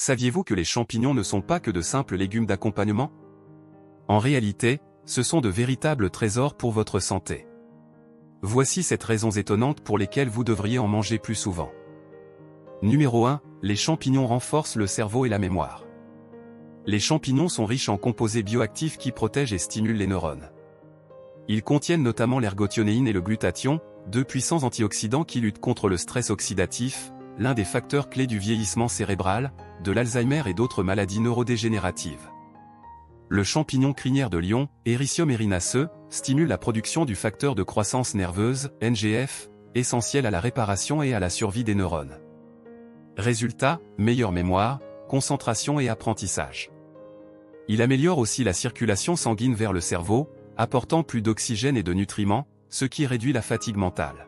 Saviez-vous que les champignons ne sont pas que de simples légumes d'accompagnement? En réalité, ce sont de véritables trésors pour votre santé. Voici 7 raisons étonnantes pour lesquelles vous devriez en manger plus souvent. Numéro 1. Les champignons renforcent le cerveau et la mémoire. Les champignons sont riches en composés bioactifs qui protègent et stimulent les neurones. Ils contiennent notamment l'ergothionéine et le glutathion, deux puissants antioxydants qui luttent contre le stress oxydatif, l'un des facteurs clés du vieillissement cérébral, de l'Alzheimer et d'autres maladies neurodégénératives. Le champignon crinière de lion, Hericium erinaceux, stimule la production du facteur de croissance nerveuse, NGF, essentiel à la réparation et à la survie des neurones. Résultat, meilleure mémoire, concentration et apprentissage. Il améliore aussi la circulation sanguine vers le cerveau, apportant plus d'oxygène et de nutriments, ce qui réduit la fatigue mentale.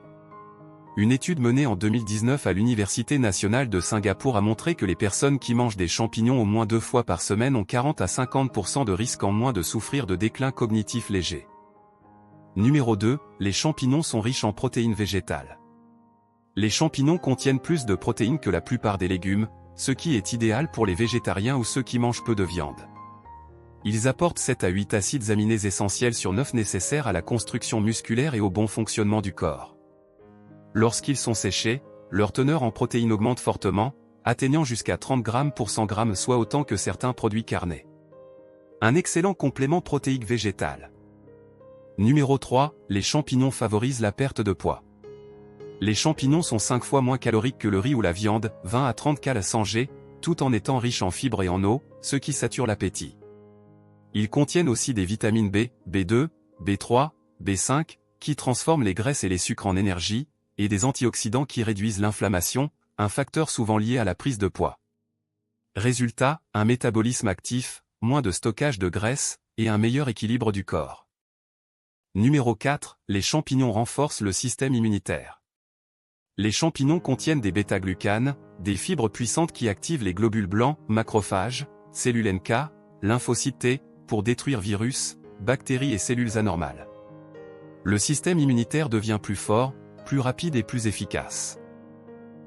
Une étude menée en 2019 à l'Université nationale de Singapour a montré que les personnes qui mangent des champignons au moins 2 fois par semaine ont 40 à 50% de risque en moins de souffrir de déclin cognitif léger. Numéro 2. Les champignons sont riches en protéines végétales. Les champignons contiennent plus de protéines que la plupart des légumes, ce qui est idéal pour les végétariens ou ceux qui mangent peu de viande. Ils apportent 7 à 8 acides aminés essentiels sur 9 nécessaires à la construction musculaire et au bon fonctionnement du corps. Lorsqu'ils sont séchés, leur teneur en protéines augmente fortement, atteignant jusqu'à 30 grammes pour 100 grammes, soit autant que certains produits carnés. Un excellent complément protéique végétal. Numéro 3. Les champignons favorisent la perte de poids. Les champignons sont 5 fois moins caloriques que le riz ou la viande, 20 à 30 calories sans G, tout en étant riches en fibres et en eau, ce qui sature l'appétit. Ils contiennent aussi des vitamines B, B2, B3, B5, qui transforment les graisses et les sucres en énergie, et des antioxydants qui réduisent l'inflammation, un facteur souvent lié à la prise de poids. Résultat, un métabolisme actif, moins de stockage de graisse, et un meilleur équilibre du corps. Numéro 4. Les champignons renforcent le système immunitaire. Les champignons contiennent des bêta-glucanes, des fibres puissantes qui activent les globules blancs, macrophages, cellules NK, lymphocytes T, pour détruire virus, bactéries et cellules anormales. Le système immunitaire devient plus fort, plus rapide et plus efficace.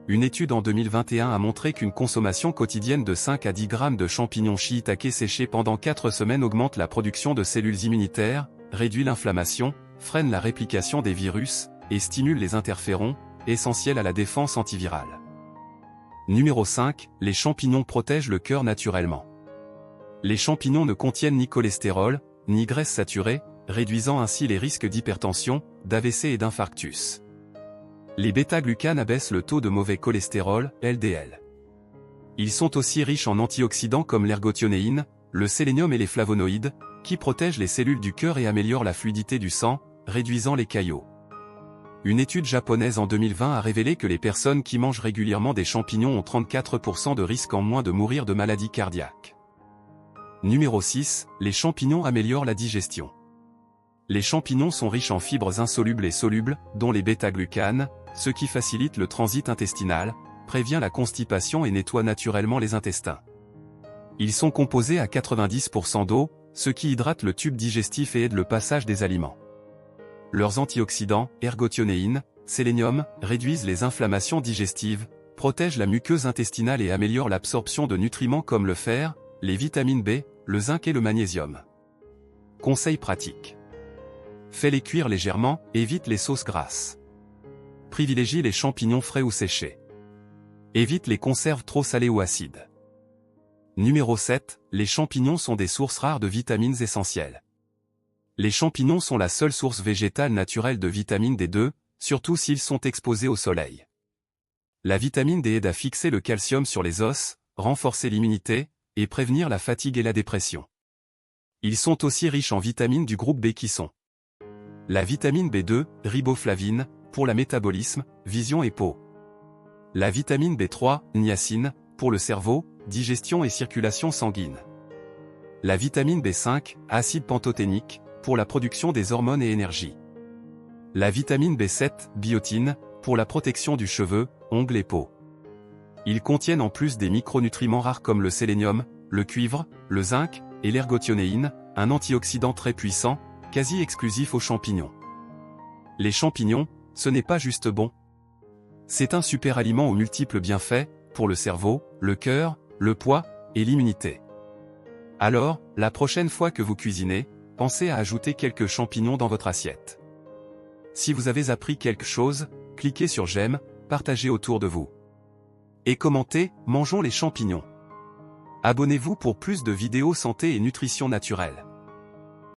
Une étude en 2021 a montré qu'une consommation quotidienne de 5 à 10 grammes de champignons shiitake séchés pendant 4 semaines augmente la production de cellules immunitaires, réduit l'inflammation, freine la réplication des virus, et stimule les interférons, essentiels à la défense antivirale. Numéro 5. Les champignons protègent le cœur naturellement. Les champignons ne contiennent ni cholestérol, ni graisse saturée, réduisant ainsi les risques d'hypertension, d'AVC et d'infarctus. Les bêta-glucanes abaissent le taux de mauvais cholestérol, LDL. Ils sont aussi riches en antioxydants comme l'ergothionéine, le sélénium et les flavonoïdes, qui protègent les cellules du cœur et améliorent la fluidité du sang, réduisant les caillots. Une étude japonaise en 2020 a révélé que les personnes qui mangent régulièrement des champignons ont 34% de risque en moins de mourir de maladies cardiaques. Numéro 6. Les champignons améliorent la digestion. Les champignons sont riches en fibres insolubles et solubles, dont les bêta-glucanes, ce qui facilite le transit intestinal, prévient la constipation et nettoie naturellement les intestins. Ils sont composés à 90% d'eau, ce qui hydrate le tube digestif et aide le passage des aliments. Leurs antioxydants, ergothionéine, sélénium, réduisent les inflammations digestives, protègent la muqueuse intestinale et améliorent l'absorption de nutriments comme le fer, les vitamines B, le zinc et le magnésium. Conseil pratique. Fais-les cuire légèrement, évite les sauces grasses. Privilégie les champignons frais ou séchés. Évite les conserves trop salées ou acides. Numéro 7. Les champignons sont des sources rares de vitamines essentielles. Les champignons sont la seule source végétale naturelle de vitamine D2, surtout s'ils sont exposés au soleil. La vitamine D aide à fixer le calcium sur les os, renforcer l'immunité, et prévenir la fatigue et la dépression. Ils sont aussi riches en vitamines du groupe B qui sont la vitamine B2, riboflavine, pour le métabolisme, vision et peau. La vitamine B3, niacine, pour le cerveau, digestion et circulation sanguine. La vitamine B5, acide pantothénique, pour la production des hormones et énergie. La vitamine B7, biotine, pour la protection du cheveu, ongles et peau. Ils contiennent en plus des micronutriments rares comme le sélénium, le cuivre, le zinc, et l'ergothionéine, un antioxydant très puissant, quasi exclusif aux champignons. Les champignons, ce n'est pas juste bon. C'est un super aliment aux multiples bienfaits, pour le cerveau, le cœur, le poids et l'immunité. Alors, la prochaine fois que vous cuisinez, pensez à ajouter quelques champignons dans votre assiette. Si vous avez appris quelque chose, cliquez sur j'aime, partagez autour de vous. Et commentez, mangeons les champignons. Abonnez-vous pour plus de vidéos santé et nutrition naturelle.